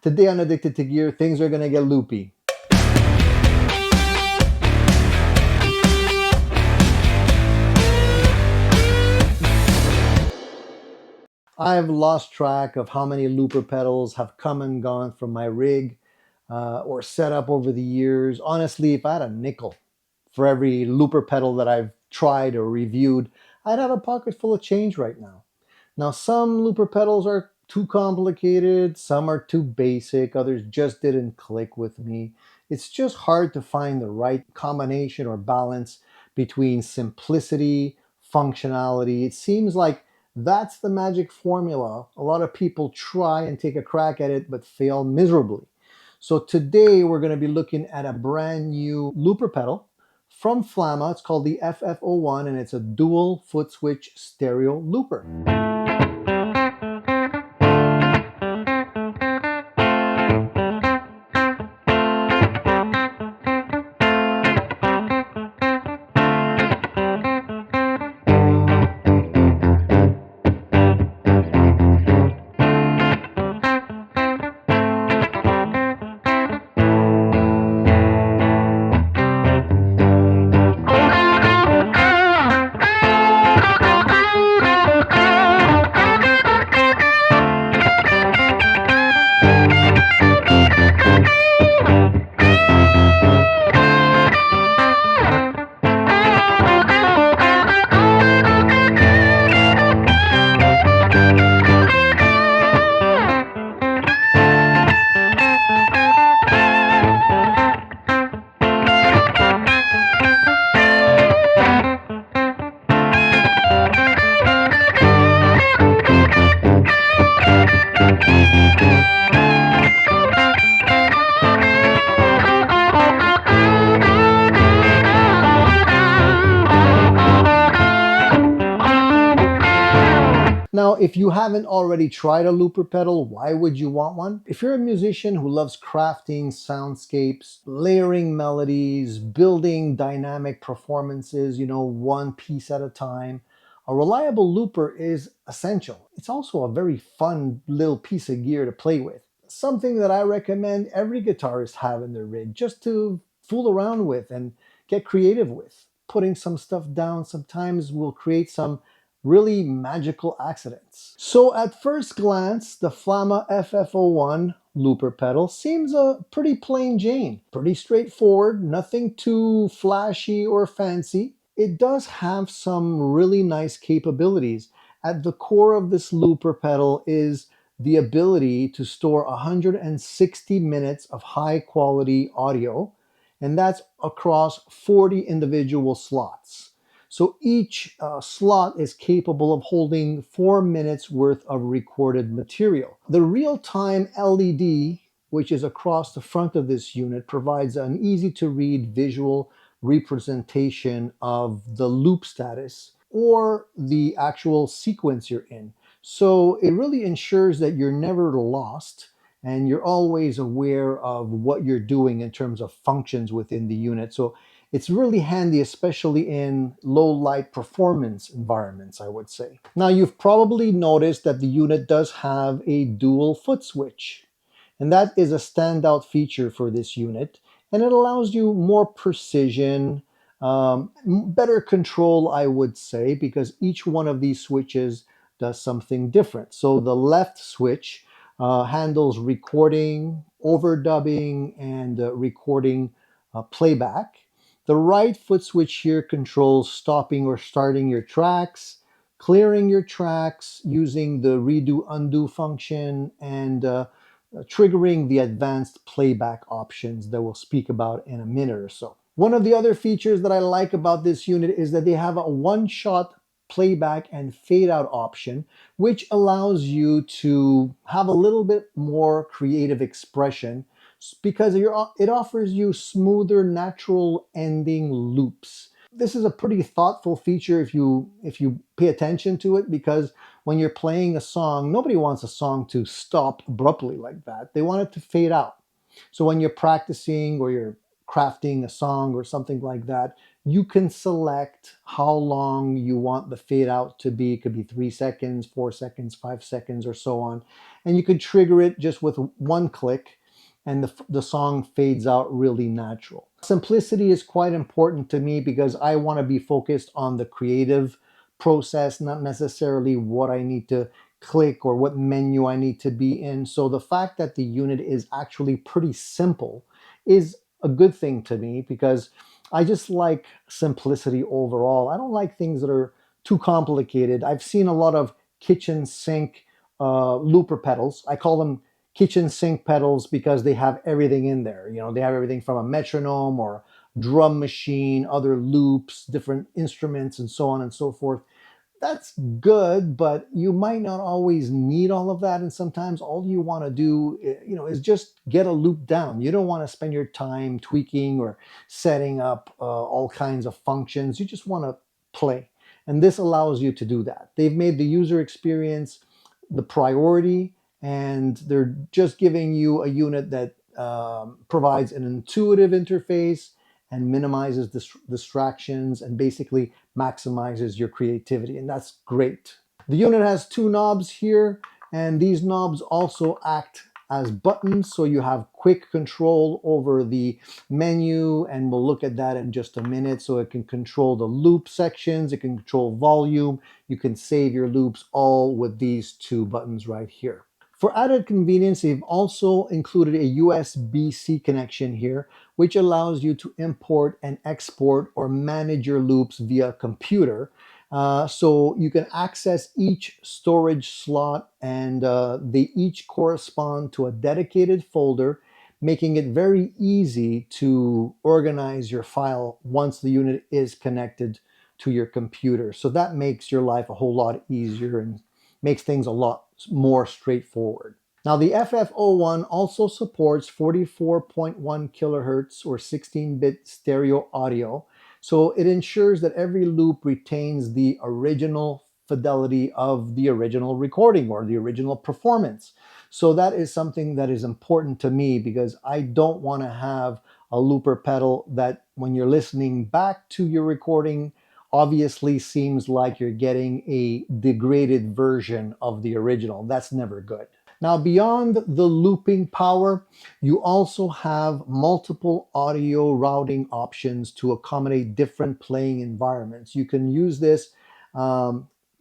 Today on Addicted to Gear, things are going to get loopy. I've lost track of how many looper pedals have come and gone from my rig or setup over the years. Honestly, if I had a nickel for every looper pedal that I've tried or reviewed, I'd have a pocket full of change right now. Now, some looper pedals are too complicated, some are too basic, others just didn't click with me. It's just hard to find the right combination or balance between simplicity, functionality. It seems like that's the magic formula. A lot of people try and take a crack at it but fail miserably. So today we're going to be looking at a brand new looper pedal from Flamma. It's called the FF01 and it's a dual foot switch stereo looper. Now, if you haven't already tried a looper pedal, why would you want one? If you're a musician who loves crafting soundscapes, layering melodies, building dynamic performances, one piece at a time, a reliable looper is essential. It's also a very fun little piece of gear to play with. Something that I recommend every guitarist have in their rig just to fool around with and get creative with. Putting some stuff down sometimes will create some really magical accidents. So at first glance, the Flamma FF01 Looper pedal seems a pretty plain Jane. Pretty straightforward, nothing too flashy or fancy. It does have some really nice capabilities. At the core of this looper pedal is the ability to store 160 minutes of high quality audio, and that's across 40 individual slots. So each slot is capable of holding 4 minutes worth of recorded material. The real-time LED, which is across the front of this unit, provides an easy-to-read visual representation of the loop status or the actual sequence you're in. So it really ensures that you're never lost and you're always aware of what you're doing in terms of functions within the unit. So it's really handy, especially in low light performance environments, I would say. Now, you've probably noticed that the unit does have a dual foot switch, and that is a standout feature for this unit, and it allows you more precision, better control, I would say, because each one of these switches does something different. So the left switch handles recording, overdubbing, and recording playback. The right foot switch here controls stopping or starting your tracks, clearing your tracks using the redo undo function, and triggering the advanced playback options that we'll speak about in a minute or so. One of the other features that I like about this unit is that they have a one-shot playback and fade out option, which allows you to have a little bit more creative expression because it offers you smoother, natural ending loops. This is a pretty thoughtful feature if you pay attention to it, because when you're playing a song, nobody wants a song to stop abruptly like that. They want it to fade out. So when you're practicing or you're crafting a song or something like that, you can select how long you want the fade out to be. It could be 3 seconds, 4 seconds, 5 seconds, or so on. And you could trigger it just with one click, and the song fades out really natural. Simplicity is quite important to me because I want to be focused on the creative process, not necessarily what I need to click or what menu I need to be in. So the fact that the unit is actually pretty simple is a good thing to me because I just like simplicity overall. I don't like things that are too complicated. I've seen a lot of kitchen sink looper pedals. I call them kitchen sink pedals because they have everything in there. You know, they have everything from a metronome or drum machine, other loops, different instruments, and so on and so forth. That's good, but you might not always need all of that. And sometimes all you want to do, is just get a loop down. You don't want to spend your time tweaking or setting up all kinds of functions. You just want to play. And this allows you to do that. They've made the user experience the priority, and they're just giving you a unit that provides an intuitive interface and minimizes distractions and basically maximizes your creativity, and that's great. The unit has two knobs here, and these knobs also act as buttons, so you have quick control over the menu, and we'll look at that in just a minute. So it can control the loop sections, it can control volume, you can save your loops all with these two buttons right here. For added convenience, they've also included a USB-C connection here, which allows you to import and export or manage your loops via computer. So you can access each storage slot, and they each correspond to a dedicated folder, making it very easy to organize your file once the unit is connected to your computer. So that makes your life a whole lot easier and makes things a lot more straightforward. Now, the FF01 also supports 44.1 kilohertz or 16-bit stereo audio, so it ensures that every loop retains the original fidelity of the original recording or the original performance. So that is something that is important to me because I don't want to have a looper pedal that when you're listening back to your recording obviously seems like you're getting a degraded version of the original. That's never good. Now, beyond the looping power, you also have multiple audio routing options to accommodate different playing environments. You can use this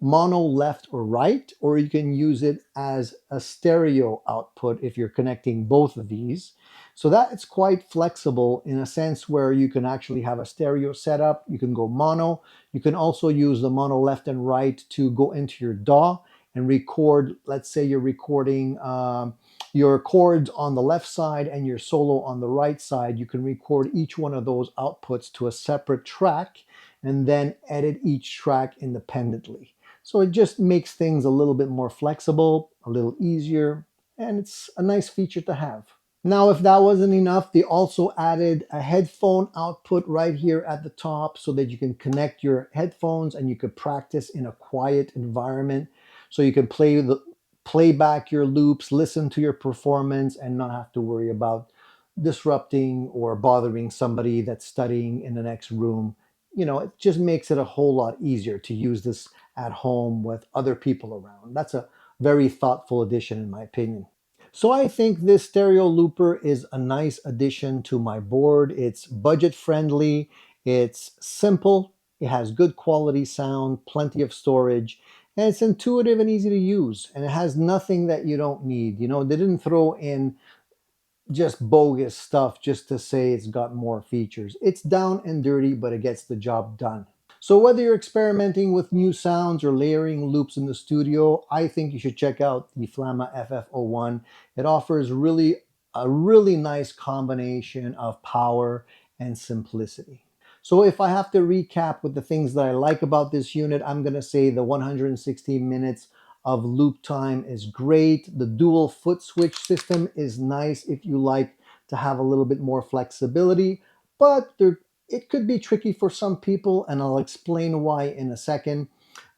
mono left or right, or you can use it as a stereo output if you're connecting both of these. So that it's quite flexible in a sense where you can actually have a stereo setup. You can go mono. You can also use the mono left and right to go into your DAW and record. Let's say you're recording your chords on the left side and your solo on the right side. You can record each one of those outputs to a separate track and then edit each track independently. So it just makes things a little bit more flexible, a little easier, and it's a nice feature to have. Now, if that wasn't enough, they also added a headphone output right here at the top so that you can connect your headphones and you could practice in a quiet environment. So you can play back your loops, listen to your performance, and not have to worry about disrupting or bothering somebody that's studying in the next room. It just makes it a whole lot easier to use this at home with other people around. That's a very thoughtful addition, in my opinion. So I think this stereo looper is a nice addition to my board. It's budget friendly, it's simple, it has good quality sound, plenty of storage, and it's intuitive and easy to use. And it has nothing that you don't need. They didn't throw in just bogus stuff just to say it's got more features. It's down and dirty, but it gets the job done. So whether you're experimenting with new sounds or layering loops in the studio, I think you should check out the Flamma FF01. It offers a really nice combination of power and simplicity. So if I have to recap with the things that I like about this unit, I'm going to say the 160 minutes of loop time is great. The dual foot switch system is nice if you like to have a little bit more flexibility, but it could be tricky for some people, and I'll explain why in a second.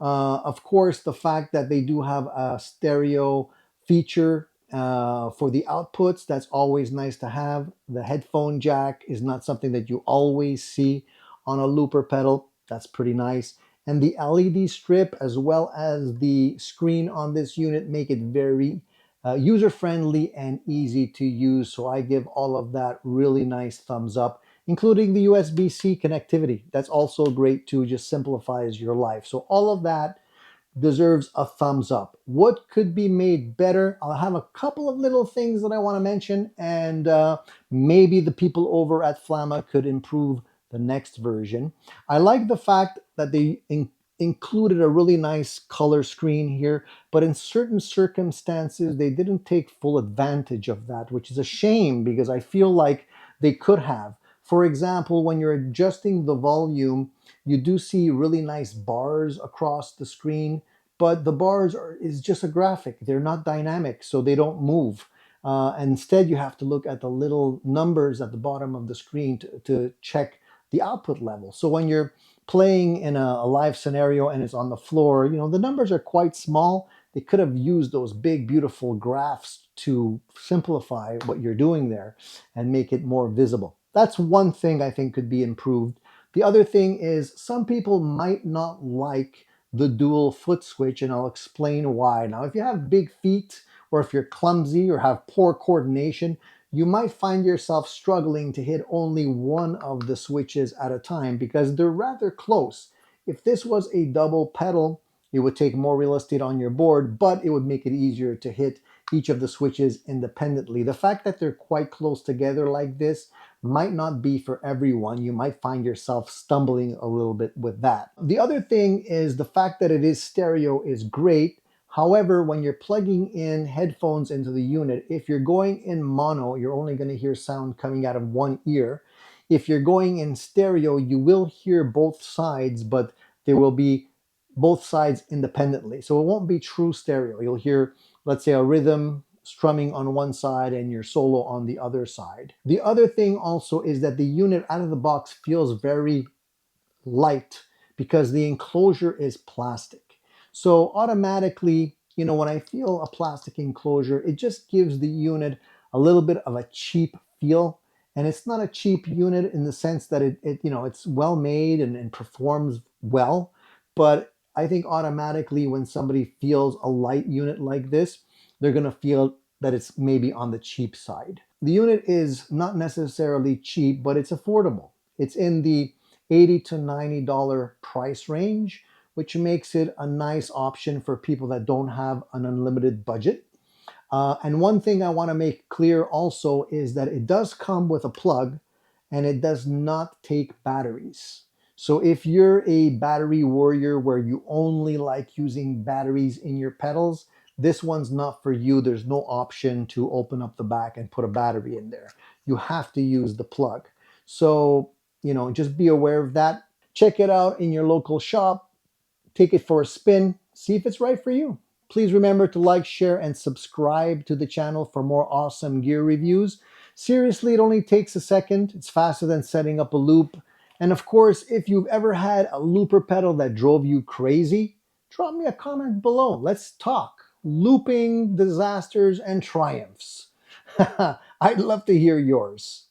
Of course, the fact that they do have a stereo feature For the outputs, that's always nice to have. The headphone jack is not something that you always see on a looper pedal. That's pretty nice. And the LED strip as well as the screen on this unit make it very user-friendly and easy to use. So I give all of that really nice thumbs up, including the USB-C connectivity. That's also great too, just simplifies your life. So all of that deserves a thumbs up. What could be made better? I'll have a couple of little things that I want to mention, and maybe the people over at Flamma could improve the next version. I like the fact that they included a really nice color screen here, but in certain circumstances, they didn't take full advantage of that, which is a shame because I feel like they could have. For example, when you're adjusting the volume, you do see really nice bars across the screen, but the bars is just a graphic. They're not dynamic, so they don't move. Instead, you have to look at the little numbers at the bottom of the screen to check the output level. So when you're playing in a live scenario and it's on the floor, you know, the numbers are quite small. They could have used those big, beautiful graphs to simplify what you're doing there and make it more visible. That's one thing I think could be improved. The other thing is some people might not like the dual foot switch, and I'll explain why. Now, if you have big feet or if you're clumsy or have poor coordination, you might find yourself struggling to hit only one of the switches at a time because they're rather close. If this was a double pedal, it would take more real estate on your board, but it would make it easier to hit each of the switches independently. The fact that they're quite close together like this might not be for everyone. You might find yourself stumbling a little bit with that. The other thing is the fact that it is stereo is great. However, when you're plugging in headphones into the unit, if you're going in mono, you're only going to hear sound coming out of one ear. If you're going in stereo, you will hear both sides, but there will be both sides independently. So it won't be true stereo. You'll hear, let's say, a rhythm strumming on one side and your solo on the other side. The other thing also is that the unit out of the box feels very light because the enclosure is plastic. So automatically, you know, when I feel a plastic enclosure, it just gives the unit a little bit of a cheap feel. And it's not a cheap unit in the sense that it's well made and performs well. But I think automatically when somebody feels a light unit like this, they're going to feel that it's maybe on the cheap side. The unit is not necessarily cheap, but it's affordable. It's in the $80 to $90 price range, which makes it a nice option for people that don't have an unlimited budget. And one thing I want to make clear also is that it does come with a plug and it does not take batteries. So if you're a battery warrior where you only like using batteries in your pedals, this one's not for you. There's no option to open up the back and put a battery in there. You have to use the plug. So, you know, just be aware of that. Check it out in your local shop. Take it for a spin. See if it's right for you. Please remember to like, share, and subscribe to the channel for more awesome gear reviews. Seriously, it only takes a second. It's faster than setting up a loop. And of course, if you've ever had a looper pedal that drove you crazy, drop me a comment below. Let's talk looping disasters and triumphs. I'd love to hear yours.